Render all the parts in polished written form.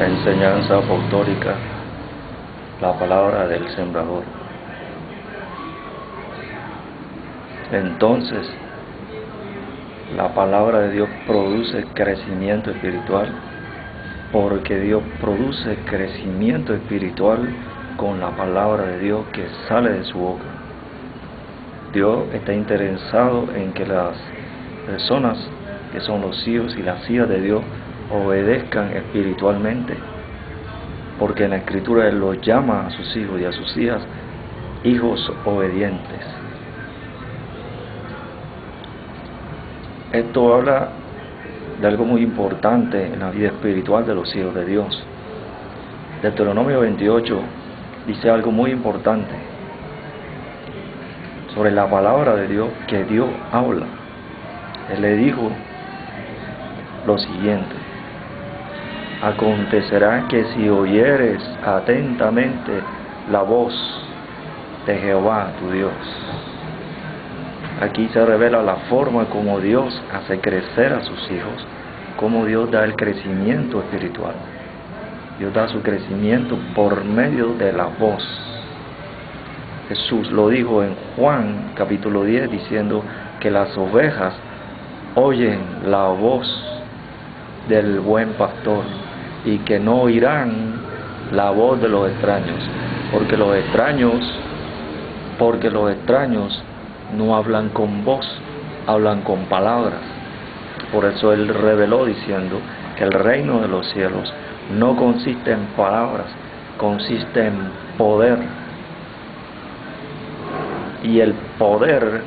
Enseñanza apostólica, la palabra del sembrador. Entonces, la palabra de Dios produce crecimiento espiritual, porque Dios produce crecimiento espiritual con la palabra de Dios que sale de su boca. Dios está interesado en que las personas que son los hijos y las hijas de Dios obedezcan espiritualmente, porque en la Escritura Él los llama a sus hijos y a sus hijas hijos obedientes. Esto habla de algo muy importante en la vida espiritual de los hijos de Dios. Deuteronomio 28 dice algo muy importante sobre la palabra de Dios que Dios habla. Él le dijo lo siguiente: acontecerá que si oyeres atentamente la voz de Jehová tu Dios. Aquí se revela la forma como Dios hace crecer a sus hijos, como Dios da el crecimiento espiritual. Dios da su crecimiento por medio de la voz. Jesús lo dijo en Juan capítulo 10 diciendo que las ovejas oyen la voz del buen pastor y que no oirán la voz de los extraños, porque los extraños no hablan con voz, hablan con palabras. Por eso Él reveló diciendo que el reino de los cielos no consiste en palabras, consiste en poder. Y el poder,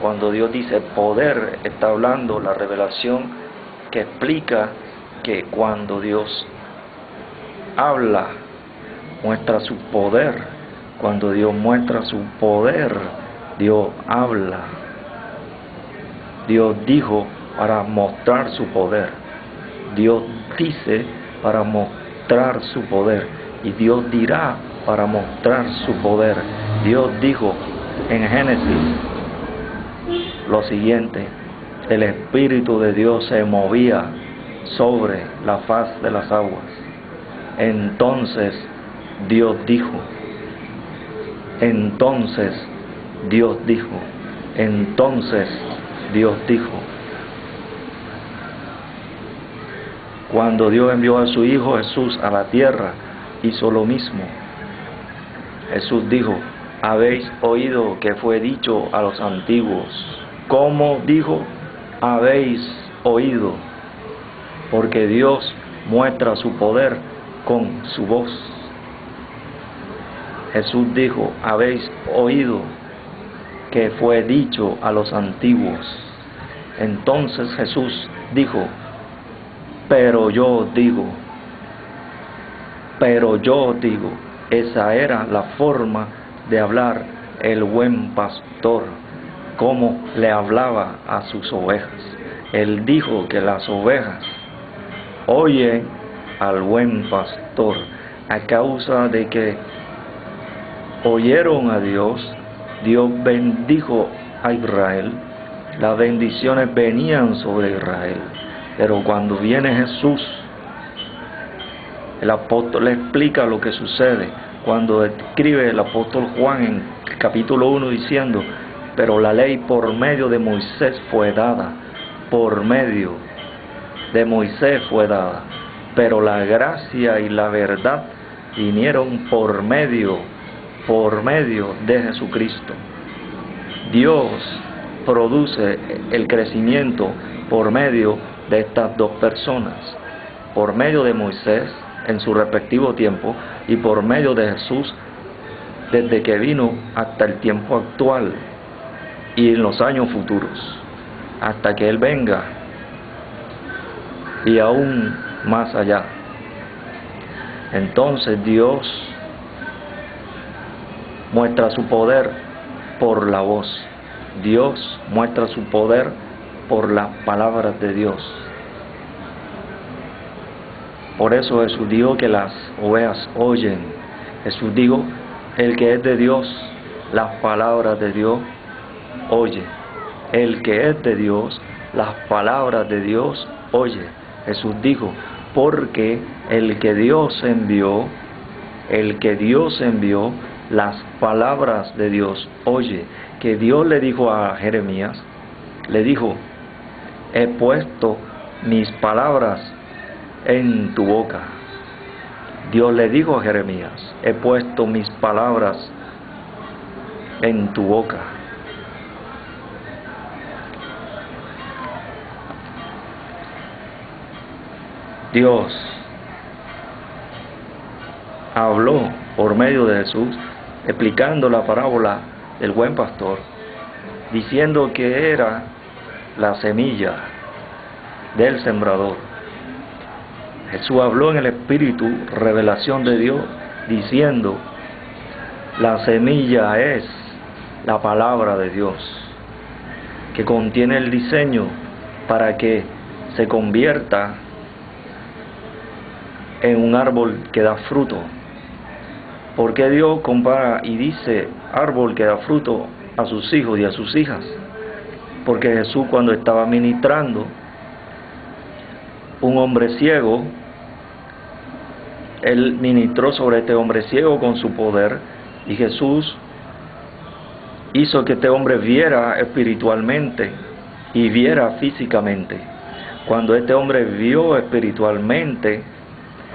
cuando Dios dice poder, está hablando la revelación que explica que cuando Dios habla, muestra su poder. Cuando Dios muestra su poder, Dios habla. Dios dijo para mostrar su poder. Dios dice para mostrar su poder. Y Dios dirá para mostrar su poder. Dios dijo en Génesis lo siguiente: el Espíritu de Dios se movía sobre la faz de las aguas. Entonces Dios dijo. Entonces Dios dijo. Entonces Dios dijo. Cuando Dios envió a su Hijo Jesús a la tierra, hizo lo mismo. Jesús dijo: habéis oído que fue dicho a los antiguos. ¿Cómo dijo? Habéis oído. Porque Dios muestra su poder con su voz. Jesús dijo: habéis oído que fue dicho a los antiguos. Entonces Jesús dijo: pero yo digo. Esa era la forma de hablar el buen pastor, como le hablaba a sus ovejas. Él dijo que las ovejas oyen al buen pastor a causa de que oyeron a Dios. Dios bendijo a Israel, las bendiciones venían sobre Israel. Pero cuando viene Jesús, el apóstol le explica lo que sucede. Cuando escribe el apóstol Juan en capítulo 1 diciendo: pero la ley por medio de Moisés fue dada, por medio de Moisés fue dada, pero la gracia y la verdad vinieron por medio de Jesucristo. Dios produce el crecimiento por medio de estas dos personas, por medio de Moisés en su respectivo tiempo y por medio de Jesús desde que vino hasta el tiempo actual y en los años futuros, hasta que Él venga y aún más allá. Entonces Dios muestra su poder por la voz. Dios muestra su poder por las palabras de Dios. Por eso Jesús dijo que las ovejas oyen. Jesús dijo: el que es de Dios, las palabras de Dios oye. El que es de Dios, las palabras de Dios oye. Jesús dijo: porque el que Dios envió, las palabras de Dios, oye, que Dios le dijo a Jeremías, le dijo, he puesto mis palabras en tu boca. Dios le dijo a Jeremías, he puesto mis palabras en tu boca. Dios habló por medio de Jesús, explicando la parábola del buen pastor, diciendo que era la semilla del sembrador. Jesús habló en el Espíritu, revelación de Dios, diciendo, la semilla es la palabra de Dios, que contiene el diseño para que se convierta en un árbol que da fruto. Porque Dios compara y dice árbol que da fruto a sus hijos y a sus hijas. Porque Jesús, cuando estaba ministrando, un hombre ciego, Él ministró sobre este hombre ciego con su poder, y Jesús hizo que este hombre viera espiritualmente y viera físicamente. Cuando este hombre vio espiritualmente,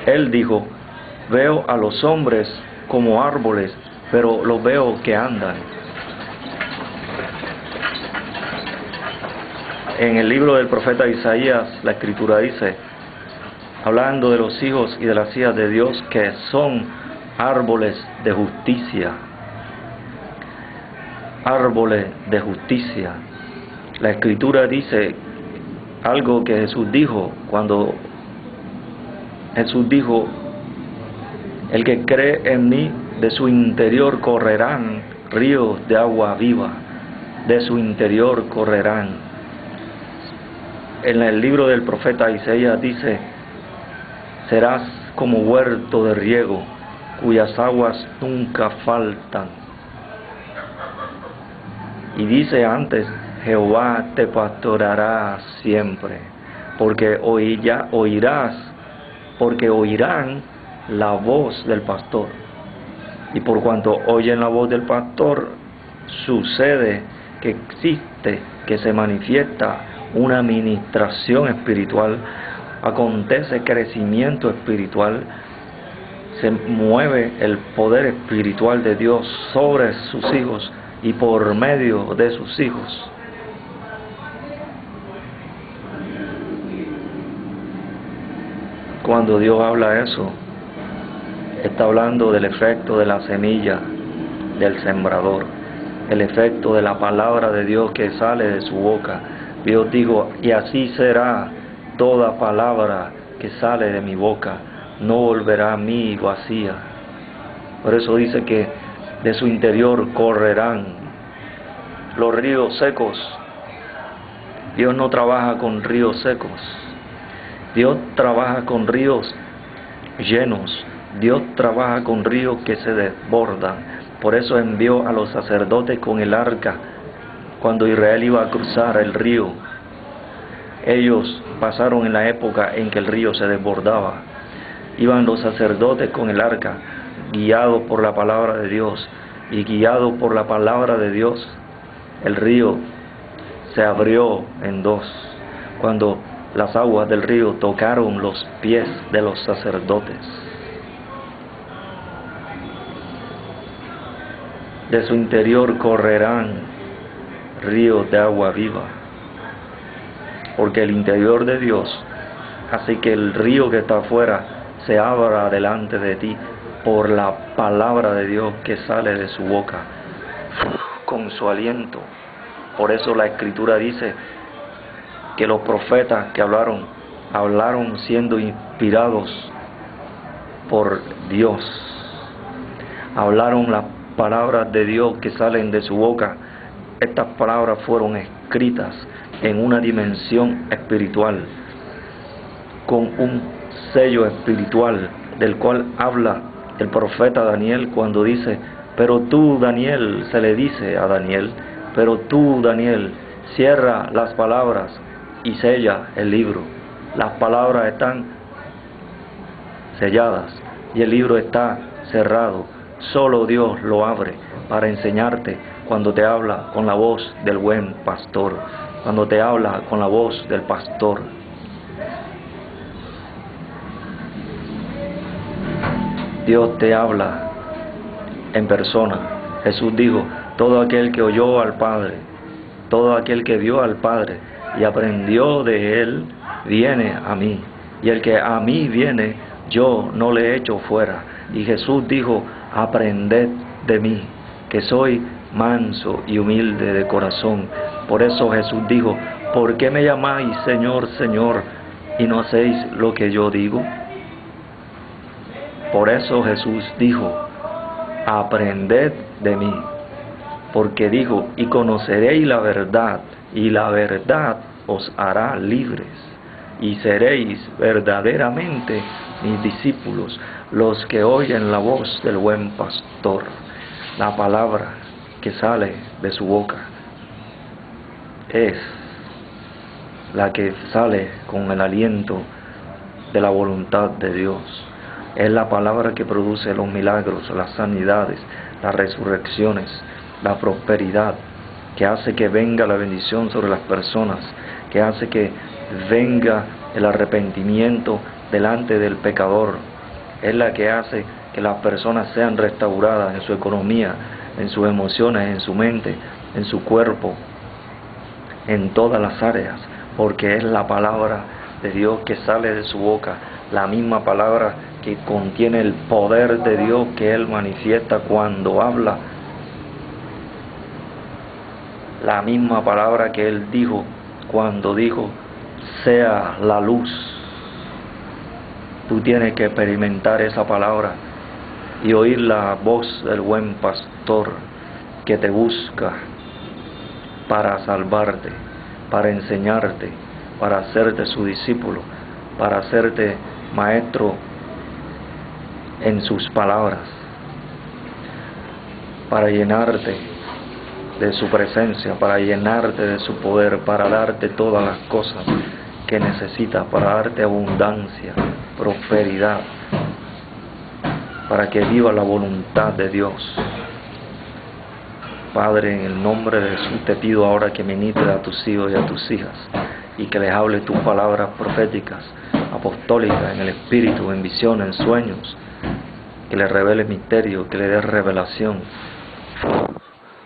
Él dijo, veo a los hombres como árboles, pero los veo que andan. En el libro del profeta Isaías, la Escritura dice, hablando de los hijos y de las hijas de Dios, que son árboles de justicia. Árboles de justicia. La Escritura dice algo que Jesús dijo, cuando Jesús dijo, el que cree en mí, de su interior correrán ríos de agua viva, de su interior correrán. En el libro del profeta Isaías dice, serás como huerto de riego, cuyas aguas nunca faltan. Y dice antes, Jehová te pastoreará siempre, porque oirán la voz del pastor. Y por cuanto oyen la voz del pastor, sucede que existe, que se manifiesta una administración espiritual, acontece crecimiento espiritual, se mueve el poder espiritual de Dios sobre sus hijos y por medio de sus hijos. Cuando Dios habla eso, está hablando del efecto de la semilla del sembrador, el efecto de la palabra de Dios que sale de su boca. Dios dijo, y así será toda palabra que sale de mi boca, no volverá a mí vacía. Por eso dice que de su interior correrán los ríos secos. Dios no trabaja con ríos secos. Dios trabaja con ríos llenos. Dios trabaja con ríos que se desbordan. Por eso envió a los sacerdotes con el arca cuando Israel iba a cruzar el río. Ellos pasaron en la época en que el río se desbordaba. Iban los sacerdotes con el arca, guiados por la palabra de Dios. Y guiados por la palabra de Dios, el río se abrió en dos, cuando las aguas del río tocaron los pies de los sacerdotes. De su interior correrán ríos de agua viva, porque el interior de Dios hace que el río que está afuera se abra delante de ti por la palabra de Dios que sale de su boca, con su aliento. Por eso la Escritura dice que los profetas que hablaron siendo inspirados por Dios. Hablaron las palabras de Dios que salen de su boca. Estas palabras fueron escritas en una dimensión espiritual, con un sello espiritual, del cual habla el profeta Daniel cuando dice, pero tú, Daniel, se le dice a Daniel, pero tú, Daniel, cierra las palabras y sella el libro. Las palabras están selladas, y el libro está cerrado. Solo Dios lo abre para enseñarte cuando te habla con la voz del buen pastor, cuando te habla con la voz del pastor. Dios te habla en persona. Jesús dijo, todo aquel que oyó al Padre, todo aquel que vio al Padre y aprendió de Él, viene a mí. Y el que a mí viene, yo no le echo fuera. Y Jesús dijo, aprended de mí, que soy manso y humilde de corazón. Por eso Jesús dijo, ¿por qué me llamáis Señor, Señor, y no hacéis lo que yo digo? Por eso Jesús dijo, aprended de mí, porque dijo, y conoceréis la verdad, y la verdad os hará libres, y seréis verdaderamente mis discípulos, los que oyen la voz del buen pastor. La palabra que sale de su boca es la que sale con el aliento de la voluntad de Dios. Es la palabra que produce los milagros, las sanidades, las resurrecciones, la prosperidad, que hace que venga la bendición sobre las personas, que hace que venga el arrepentimiento delante del pecador. Es la que hace que las personas sean restauradas en su economía, en sus emociones, en su mente, en su cuerpo, en todas las áreas, porque es la palabra de Dios que sale de su boca, la misma palabra que contiene el poder de Dios que Él manifiesta cuando habla, la misma palabra que Él dijo cuando dijo, sea la luz. Tú tienes que experimentar esa palabra y oír la voz del buen pastor que te busca para salvarte, para enseñarte, para hacerte su discípulo, para hacerte maestro en sus palabras, para llenarte de su presencia, para llenarte de su poder, para darte todas las cosas que necesitas, para darte abundancia, prosperidad, para que viva la voluntad de Dios. Padre, en el nombre de Jesús te pido ahora que ministres a tus hijos y a tus hijas y que les hables tus palabras proféticas, apostólicas, en el espíritu, en visiones, en sueños, que les reveles misterio, que les des revelación.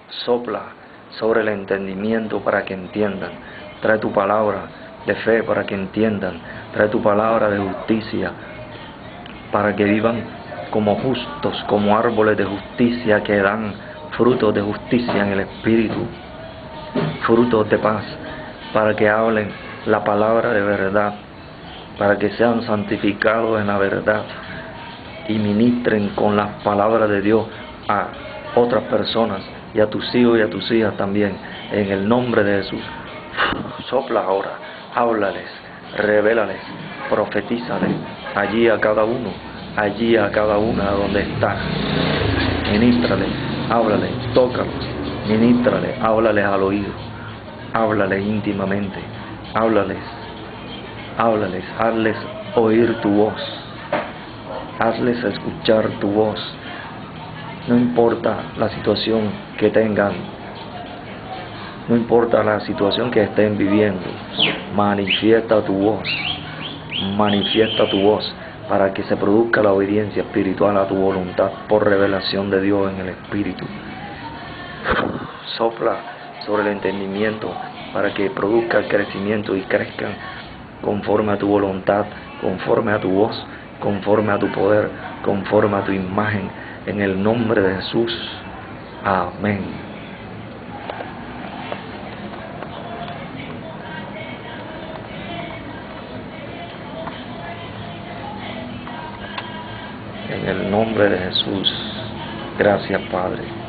Sopla sobre el entendimiento para que entiendan. Trae tu palabra de fe para que entiendan. Trae tu palabra de justicia para que vivan como justos, como árboles de justicia que dan frutos de justicia en el espíritu, frutos de paz, para que hablen la palabra de verdad, para que sean santificados en la verdad y ministren con las palabras de Dios a otras personas y a tus hijos y a tus hijas también, en el nombre de Jesús. Sopla ahora, háblales, revélales, profetízales allí a cada uno, allí a cada una donde está. Ministrales, háblales, tócalos, ministrales, háblales al oído, háblales íntimamente, háblales, hazles oír tu voz, hazles escuchar tu voz. No importa la situación que tengan, no importa la situación que estén viviendo, manifiesta tu voz para que se produzca la obediencia espiritual a tu voluntad por revelación de Dios en el espíritu. Sopla sobre el entendimiento para que produzca el crecimiento y crezcan conforme a tu voluntad, conforme a tu voz, conforme a tu poder, conforme a tu imagen, en el nombre de Jesús. Amén. En el nombre de Jesús. Gracias, Padre.